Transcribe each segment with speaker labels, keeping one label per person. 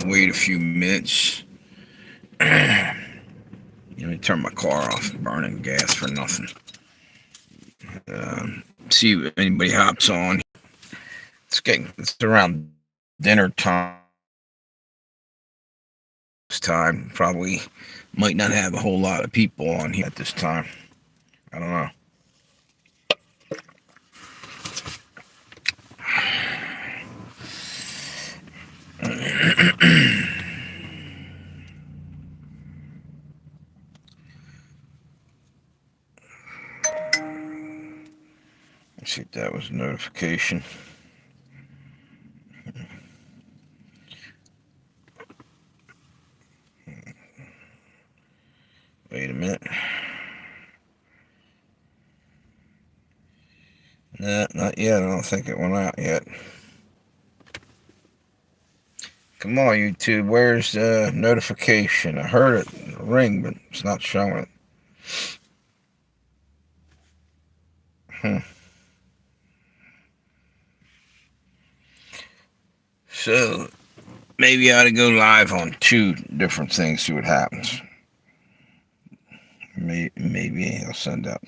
Speaker 1: wait a few minutes. Let me turn my car off, burning gas for nothing. See if anybody hops on. It's around dinner time. Probably might not have a whole lot of people on here at this time. I don't know. Let's see if that was a notification. Wait a minute. Nah, not yet. I don't think it went out yet. Come on, YouTube. Where's the notification? I heard it ring, but it's not showing it. So, maybe I ought to go live on 2 different things, see what happens. Maybe I'll send out.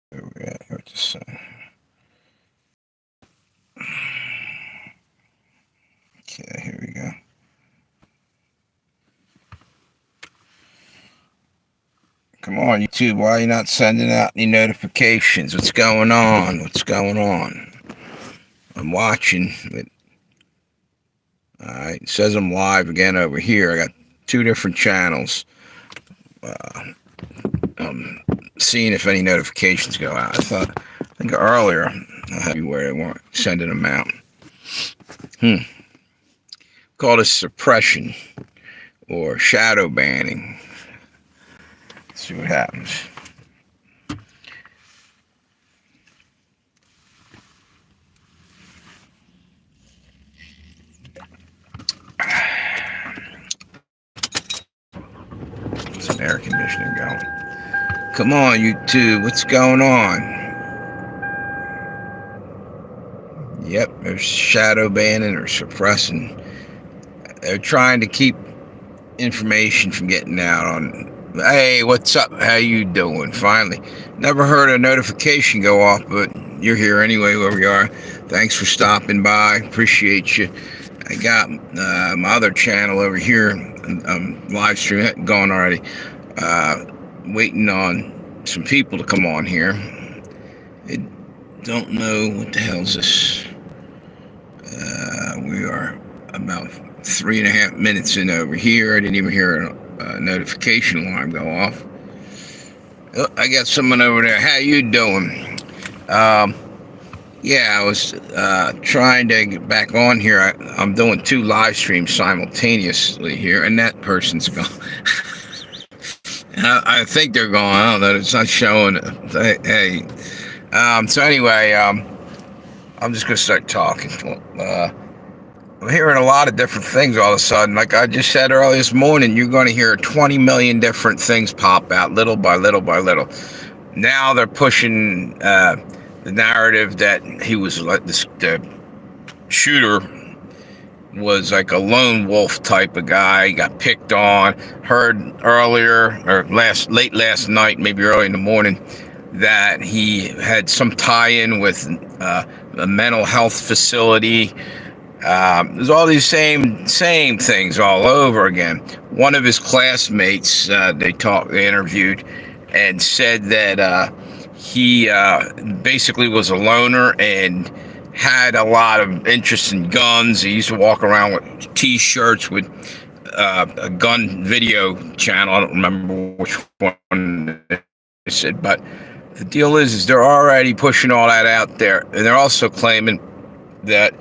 Speaker 1: Where we at? What to say? Okay, here we go. Come on, YouTube. Why are you not sending out any notifications? What's going on? What's going on? I'm watching. Alright, it says I'm live again over here. I got 2 different channels. I'm seeing if any notifications go out. I think earlier I had where they weren't sending them out. Call this suppression or shadow banning. Let's see what happens. There's an air conditioner going. Come on, YouTube. What's going on? Yep, there's shadow banning or suppressing. They're trying to keep information from getting out on, hey, what's up? How you doing? Finally. Never heard a notification go off, but you're here anyway, whoever you are. Thanks for stopping by. Appreciate you. I got my other channel over here, live stream going already. Waiting on some people to come on here. I don't know what the hell's this. We are about 3.5 minutes in over here. I didn't even hear a notification alarm go off. Oh, I got someone over there. How you doing? Yeah, I was trying to get back on here. I'm doing 2 live streams simultaneously here, and that person's gone. I think they're gone. I don't know. It's not showing. Hey. So anyway, I'm just going to start talking. I'm hearing a lot of different things all of a sudden. Like I just said earlier this morning, you're going to hear 20 million different things pop out little by little by little. Now they're pushing the narrative that he was like the shooter was like a lone wolf type of guy. He got picked on. Heard earlier or late last night, maybe early in the morning, that he had some tie-in with a mental health facility. There's all these same things all over again. One of his classmates they interviewed and said that he basically was a loner and had a lot of interest in guns. He used to walk around with T-shirts with a gun video channel. I don't remember which one they said, but the deal is they're already pushing all that out there, and they're also claiming that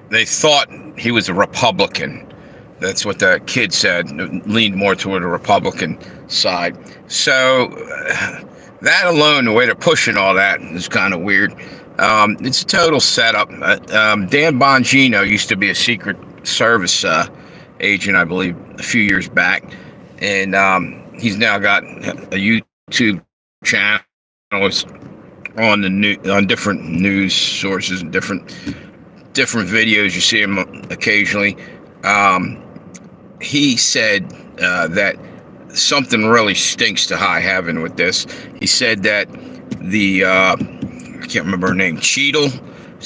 Speaker 1: they thought he was a Republican. That's what the kid said, leaned more toward the Republican side. So That alone, the way they're pushing all that is kind of weird. It's a total setup. Dan Bongino used to be a Secret Service agent, I believe, a few years back, and he's now got a YouTube channel on on different news sources and different videos. You see him occasionally. He said that something really stinks to high heaven with this. He said that the I can't remember her name, Cheadle,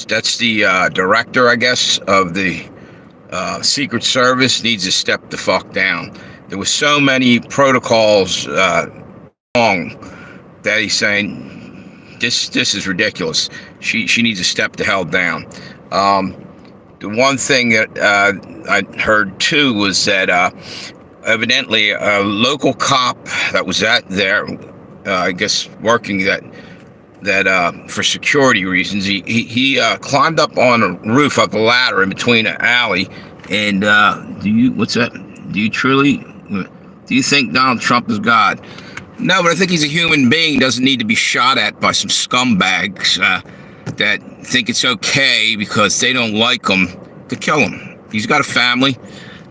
Speaker 1: that's the director, I guess, of the Secret Service, needs to step the fuck down. There was so many protocols wrong that he's saying this is ridiculous. She needs to step the hell down. The one thing that I heard too was that evidently a local cop that was there, I guess working that for security reasons, he climbed up on a roof, up a ladder in between an alley. And do you think Donald Trump is God? No, but I think he's a human being. Doesn't need to be shot at by some scumbags that think it's okay because they don't like him to kill him. He's got a family.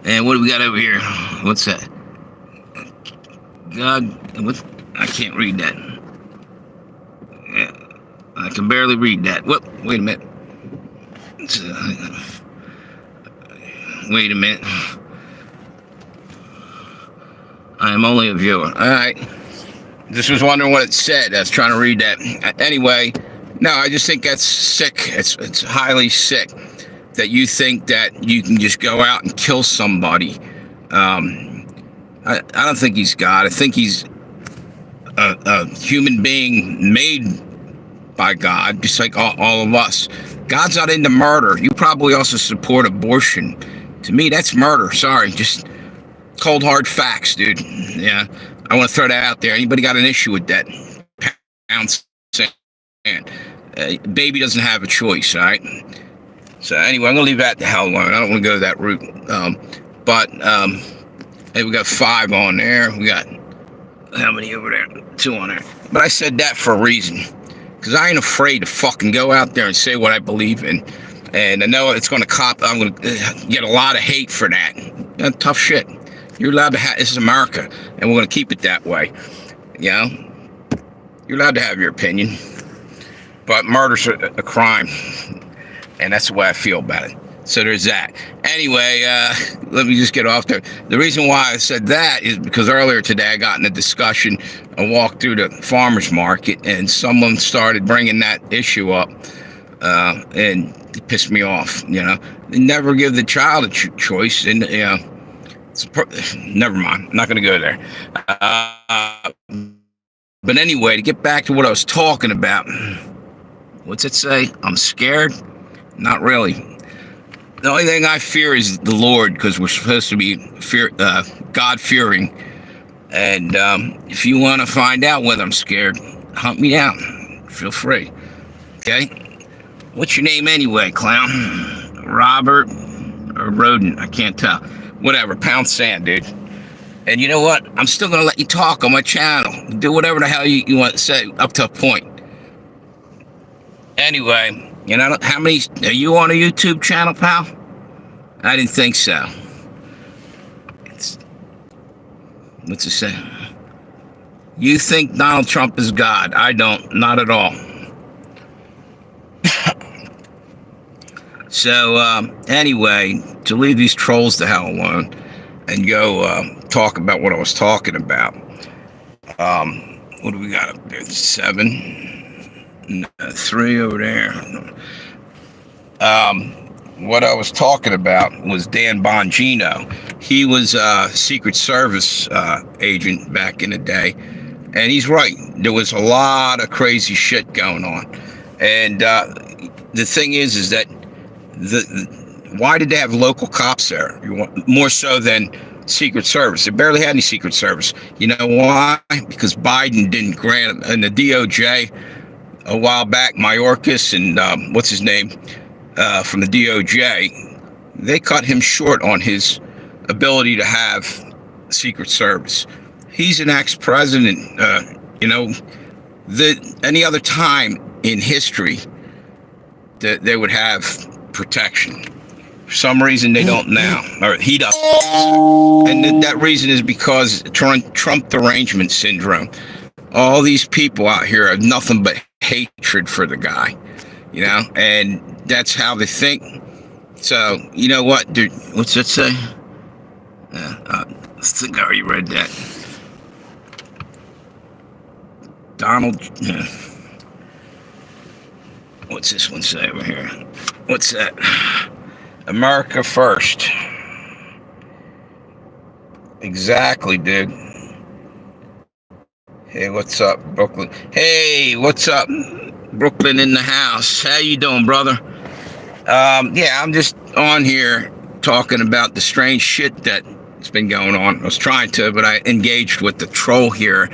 Speaker 1: And what do we got over here? What's that? God, what? I can't read that. Yeah, I can barely read that. Wait a minute. Wait a minute. I am only a viewer. All right. Just was wondering what it said. I was trying to read that. Anyway, no, I just think that's sick. It's highly sick that you think that you can just go out and kill somebody. I don't think he's God. I think he's a human being made by God, just like all of us. God's not into murder. You probably also support abortion. To me, that's murder. Sorry, just cold hard facts, dude. Yeah, I want to throw that out there. Anybody got an issue with that? Pound sand. Baby doesn't have a choice, all right? So anyway, I'm gonna leave that the hell alone. I don't want to go that route. Hey, we got 5 on there. We got how many over there? 2 on there. But I said that for a reason, because I ain't afraid to fucking go out there and say what I believe in. And I know it's gonna I'm gonna get a lot of hate for that. Tough shit. You're allowed to have. This is America, and we're gonna keep it that way. You know, you're allowed to have your opinion, but murder's a crime. And that's the way I feel about it. So there's that. Anyway, let me just get off there. The reason why I said that is because earlier today I got in a discussion and walked through the farmer's market, and someone started bringing that issue up, and it pissed me off. You know, they never give the child a choice, and you know, never mind. I'm not going to go there. But anyway, to get back to what I was talking about, what's it say? I'm scared. Not really. The only thing I fear is the Lord, because we're supposed to be God-fearing. And if you want to find out whether I'm scared, hunt me down. Feel free. Okay? What's your name anyway, clown? Robert or Rodent? I can't tell. Whatever. Pound sand, dude. And you know what? I'm still going to let you talk on my channel. Do whatever the hell you want to say up to a point. Anyway... You know, how many, are you on a YouTube channel, pal? I didn't think so. What's it say? You think Donald Trump is God. I don't, not at all. So, anyway, to leave these trolls the hell alone and go talk about what I was talking about. What do we got up there? 7. 3 over there. What I was talking about was Dan Bongino. He was a Secret Service agent back in the day, and he's right. There was a lot of crazy shit going on, and the thing is that why did they have local cops there? More so than Secret Service. They barely had any Secret Service. You know why? Because Biden didn't grant them, and the DOJ. A while back, Mayorkas and what's his name from the DOJ, they cut him short on his ability to have Secret Service. He's an ex-president, you know, any other time in history that they would have protection. For some reason, they don't now, or he doesn't. And that reason is because Trump derangement syndrome. All these people out here have nothing but hatred for the guy, and that's how they think. So, you know what, dude? What's that say? I think I already read that. Donald. What's this one say over here? What's that? America first. Exactly, dude. Hey, what's up, Brooklyn? Hey, what's up, Brooklyn in the house? How you doing, brother? Yeah, I'm just on here talking about the strange shit that's been going on. I was trying to, but I engaged with the troll here,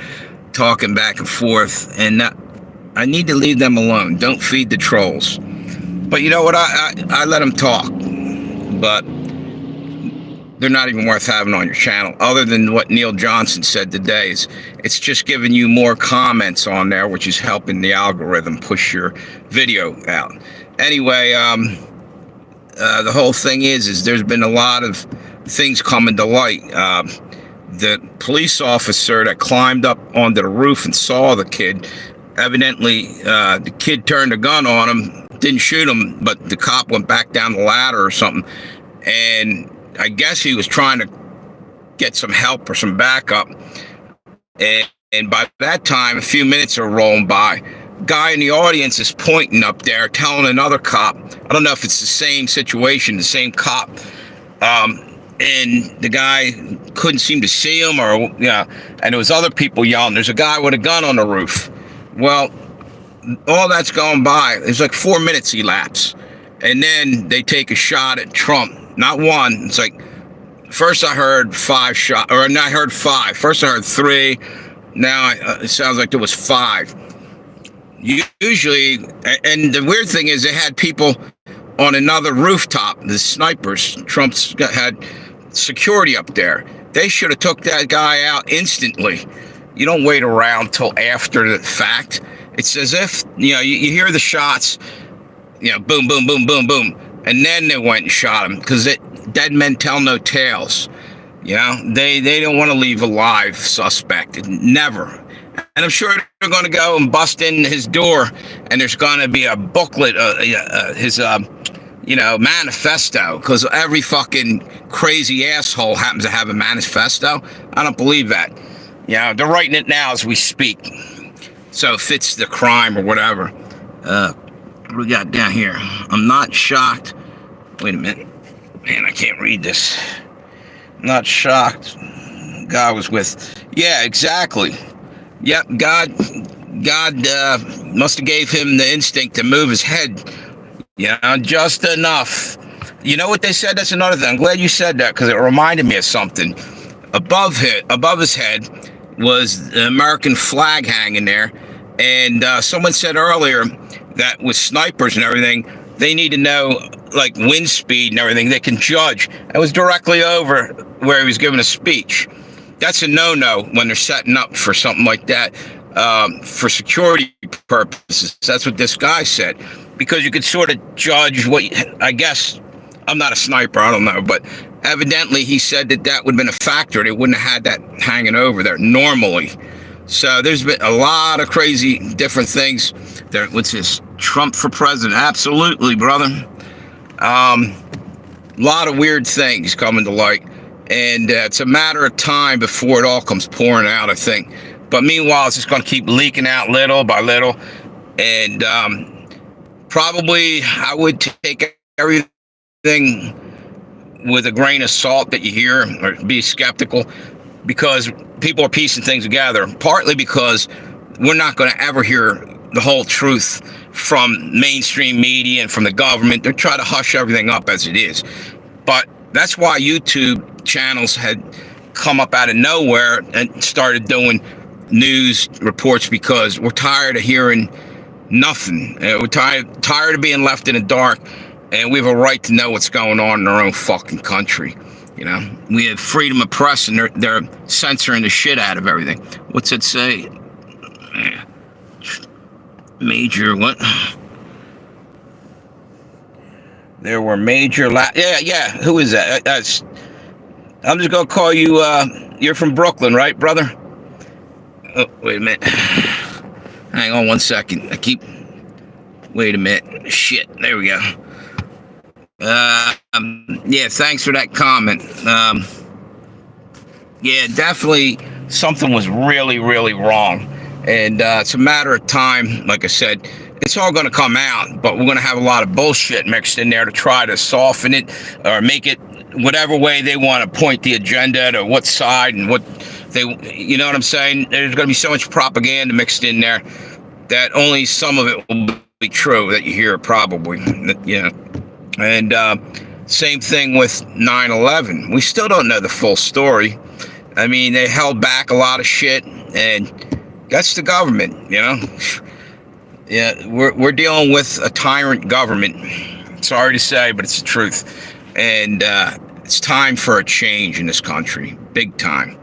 Speaker 1: talking back and forth, and I need to leave them alone. Don't feed the trolls. But you know what? I let them talk, but they're not even worth having on your channel. Other than what Neil Johnson said today, it's just giving you more comments on there, which is helping the algorithm push your video out. Anyway, the whole thing is there's been a lot of things coming to light. The police officer that climbed up onto the roof and saw the kid, evidently the kid turned a gun on him, didn't shoot him, but the cop went back down the ladder or something, and I guess he was trying to get some help or some backup. And by that time, a few minutes are rolling by. Guy in the audience is pointing up there, telling another cop. I don't know if it's the same situation, the same cop. And the guy couldn't seem to see him, and there was other people yelling, "There's a guy with a gun on the roof." Well, all that's going by. It's like 4 minutes elapse. And then they take a shot at Trump. Not one. It's like, first I heard 5 shots, or I heard 5. First I heard 3. Now it sounds like there was 5. Usually, and the weird thing is they had people on another rooftop, the snipers. Trump's had security up there. They should have took that guy out instantly. You don't wait around till after the fact. It's as if, you hear the shots, boom, boom, boom, boom, boom. And then they went and shot him, because dead men tell no tales. They don't want to leave a live suspect. Never. And I'm sure they're going to go and bust in his door, and there's going to be a booklet, his manifesto, because every fucking crazy asshole happens to have a manifesto. I don't believe that. They're writing it now as we speak. So it fits the crime or whatever. What do we got down here? I'm not shocked. Wait a minute. Man, I can't read this. I'm not shocked. God was with. Yeah, exactly. Yep, God must have gave him the instinct to move his head. Just enough. You know what they said? That's another thing. I'm glad you said that, because it reminded me of something. Above his head was the American flag hanging there. And someone said earlier that with snipers and everything, they need to know, like, wind speed and everything. They can judge. It was directly over where he was giving a speech. That's a no-no when they're setting up for something like that, for security purposes. That's what this guy said. Because you could sort of judge I guess, I'm not a sniper, I don't know, but evidently he said that would have been a factor. They wouldn't have had that hanging over there normally. So there's been a lot of crazy different things. What's this? Trump for president? Absolutely, brother. A lot of weird things coming to light. And it's a matter of time before it all comes pouring out, I think. But meanwhile, it's just going to keep leaking out little by little. And probably I would take everything with a grain of salt that you hear, or be skeptical, because people are piecing things together, partly because we're not going to ever hear the whole truth from mainstream media and from the government. They're trying to hush everything up as it is. But that's why YouTube channels had come up out of nowhere and started doing news reports, because we're tired of hearing nothing. We're tired of being left in the dark, and we have a right to know what's going on in our own fucking country. We have freedom of press, and they're censoring the shit out of everything. What's it say? Major what? There were major yeah. Who is that? That's. I'm just gonna call you. You're from Brooklyn, right, brother? Oh, wait a minute. Hang on 1 second. Wait a minute. Shit. There we go. Yeah. Thanks for that comment. Yeah, definitely something was really, really wrong, and it's a matter of time. Like I said, it's all going to come out, but we're going to have a lot of bullshit mixed in there to try to soften it or make it whatever way they want to point the agenda to what side and what they, you know what I'm saying? There's going to be so much propaganda mixed in there that only some of it will be true that you hear probably, you know. And same thing with 9/11. We still don't know the full story. I mean, they held back a lot of shit, and that's the government, you know. Yeah, we're dealing with a tyrant government. Sorry to say, but it's the truth. And it's time for a change in this country, big time.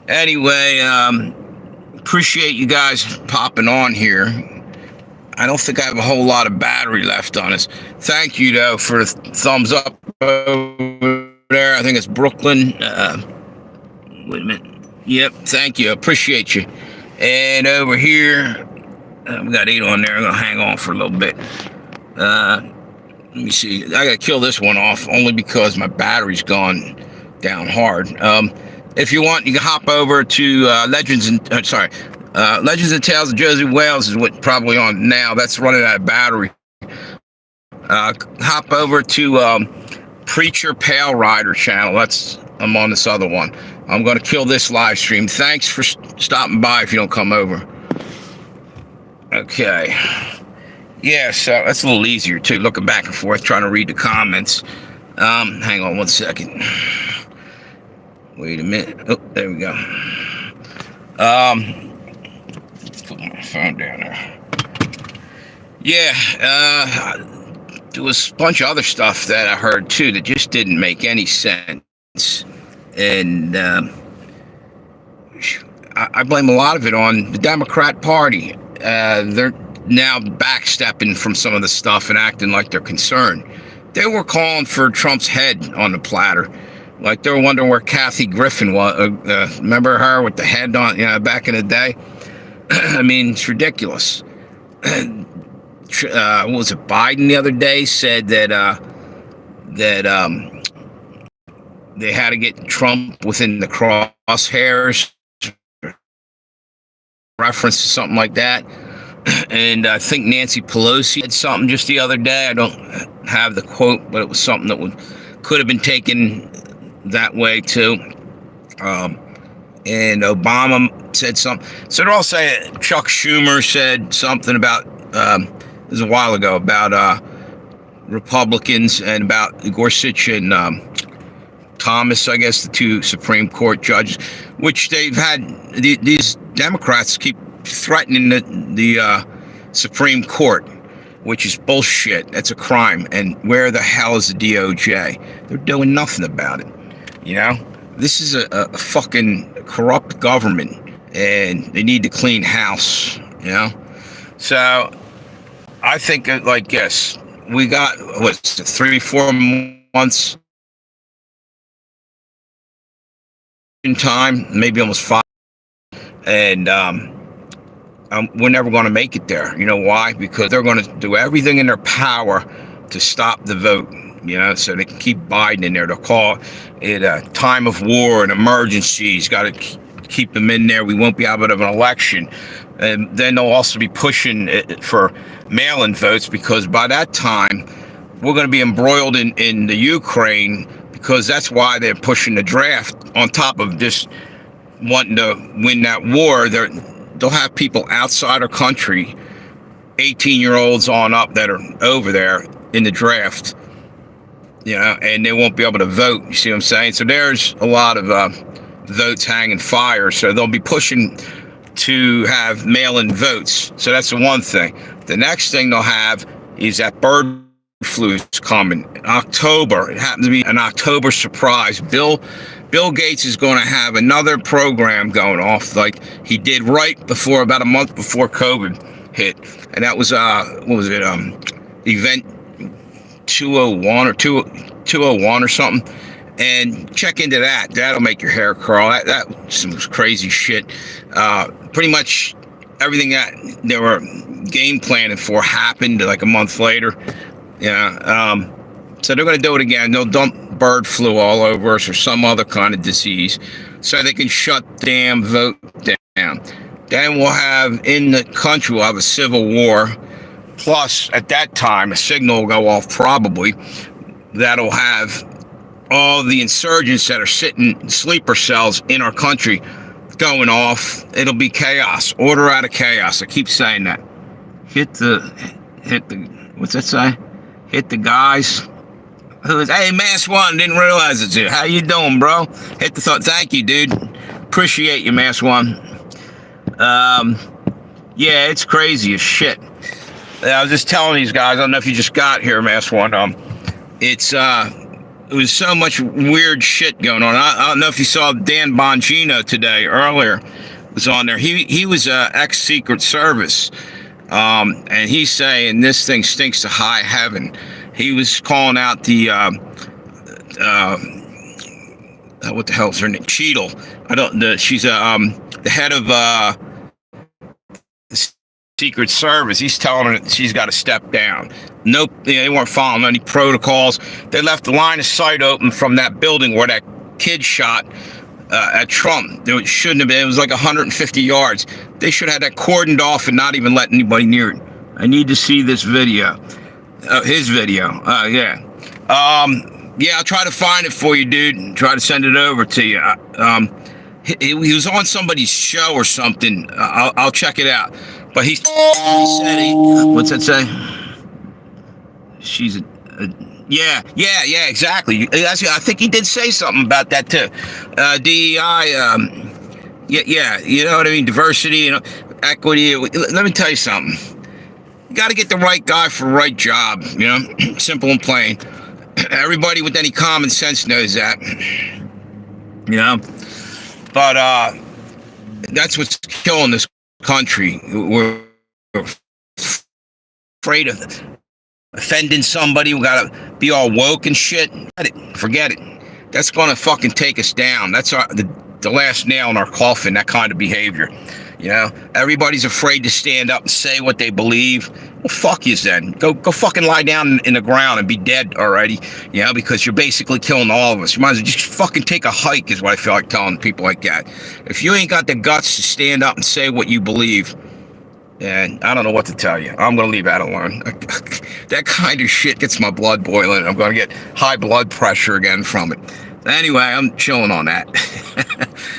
Speaker 1: Anyway, appreciate you guys popping on here. I don't think I have a whole lot of battery left on us. Thank you, though, for the thumbs up over there. I think it's Brooklyn. Wait a minute. Yep, thank you. Appreciate you. And over here, we got 8 on there. I'm going to hang on for a little bit. Let me see. I got to kill this one off only because my battery's gone down hard. If you want, you can hop over to Legends and Tales of Josie Wales is what probably on now. That's running out of battery. Hop over to Preacher Pale Rider channel. I'm on this other one. I'm going to kill this live stream. Thanks for stopping by if you don't come over. Okay. Yeah, so that's a little easier too, looking back and forth, trying to read the comments. Hang on 1 second. Wait a minute. Oh, there we go. Put my phone down there. Yeah, there was a bunch of other stuff that I heard too that just didn't make any sense. And I blame a lot of it on the Democrat Party. They're now backstepping from some of the stuff and acting like they're concerned. They were calling for Trump's head on the platter. Like they were wondering where Kathy Griffin was. Remember her with the head on, back in the day? I mean, it's ridiculous. What was it? Biden the other day said that they had to get Trump within the crosshairs, reference to something like that. And I think Nancy Pelosi had something just the other day. I don't have the quote, but it was something that could have been taken that way too. And Obama said something. So they're all saying Chuck Schumer said something about, it was a while ago, about Republicans and about Gorsuch and Thomas, I guess, the 2 Supreme Court judges, which they've had, these Democrats keep threatening the Supreme Court, which is bullshit. That's a crime. And where the hell is the DOJ? They're doing nothing about it. You know, this is a fucking corrupt government, and they need to clean house. You know, so I think like yes, we got 3-4 months in time, maybe almost 5, and we're never going to make it there. You know why? Because they're going to do everything in their power to stop the vote, so they can keep Biden in there. They'll call it a time of war, an emergency. He's got to keep them in there. We won't be able to have an election. And then they'll also be pushing it for mail-in votes, because by that time, we're going to be embroiled in the Ukraine, because that's why they're pushing the draft on top of just wanting to win that war. They'll have people outside our country, 18-year-olds on up, that are over there in the draft, and they won't be able to vote. You see what I'm saying? So there's a lot of votes hanging fire. So they'll be pushing to have mail-in votes. So that's the one thing. The next thing they'll have is that bird flu is coming in October. It happened to be an October surprise. Bill Bill Gates is going to have another program going off like he did right before, about a month before COVID hit. And that was, what was it, Event 201 or 201 or something. And check into that. That'll make your hair curl. That some crazy shit. Pretty much everything that they were game planning for happened like a month later. Yeah. So they're going to do it again. They'll dump bird flu all over us or some other kind of disease so they can shut damn vote down. Then we'll have, in the country, we'll have a civil war. Plus, at that time, a signal will go off probably that'll have all the insurgents that are sitting in sleeper cells in our country going off. It'll be chaos. Order out of chaos. I keep saying that. Hit the, what's that say? Hit the guys. Hey, Mass One, didn't realize it's you. How you doing, bro? Hit the thought. Thank you, dude. Appreciate you, Mass One. Yeah, it's crazy as shit. I was just telling these guys, I don't know if you just got here, Mass One. It was so much weird shit going on. I don't know if you saw Dan Bongino today, earlier, was on there. He was ex-Secret Service. And he's saying this thing stinks to high heaven. He was calling out the, what the hell's her name? Cheadle. She's the head of the Secret Service. He's telling her that she's got to step down. Nope, they weren't following any protocols. They left the line of sight open from that building where that kid shot at Trump. It shouldn't have been. It was like 150 yards. They should have had that cordoned off and not even let anybody near it. I need to see this video. His video. Yeah. Yeah, I'll try to find it for you, dude. Try to send it over to you. He was on somebody's show or something. I'll check it out. But he said, what's that say? She's yeah, exactly. I think he did say something about that too. DEI, yeah, you know what I mean? Diversity, equity. Let me tell you something. You got to get the right guy for the right job, simple and plain. Everybody with any common sense knows that, But that's what's killing this country. We're afraid of offending somebody. We got to be all woke and shit. Forget it. That's going to fucking take us down. That's the last nail in our coffin, that kind of behavior. Everybody's afraid to stand up and say what they believe. Well, fuck you then. Go fucking lie down in the ground and be dead already. Because you're basically killing all of us. You might as well just fucking take a hike, is what I feel like telling people like that. If you ain't got the guts to stand up and say what you believe, and I don't know what to tell you. I'm going to leave that alone. That kind of shit gets my blood boiling. I'm going to get high blood pressure again from it. Anyway, I'm chilling on that.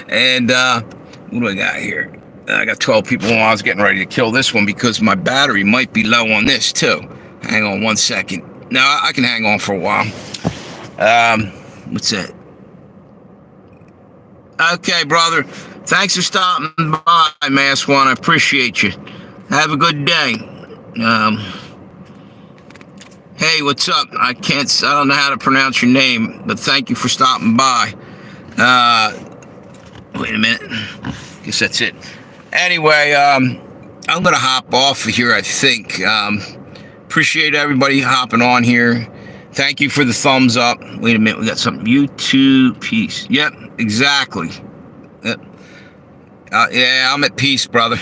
Speaker 1: And what do I got here? I got 12 people on. I was getting ready to kill this one because my battery might be low on this too. Hang on 1 second. No, I can hang on for a while. What's that? Okay, brother. Thanks for stopping by, Mass One. I appreciate you. Have a good day. Hey, what's up? I don't know how to pronounce your name, but thank you for stopping by. Wait a minute. Guess that's it. Anyway, I'm gonna hop off here, I think. Appreciate everybody hopping on here. Thank you for the thumbs up. Wait a minute, we got something. YouTube peace. Yep, exactly. Yep. Yeah, I'm at peace, brother.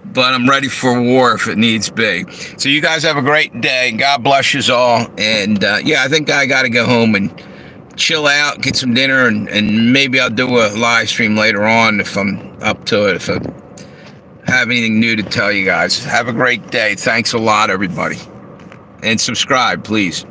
Speaker 1: But I'm ready for war if it needs be. So you guys have a great day. God bless you all. And yeah, I think I got to go home and chill out, get some dinner, and maybe I'll do a live stream later on if I'm up to it, if I have anything new to tell you guys. Have a great day. Thanks a lot, everybody. And subscribe, please.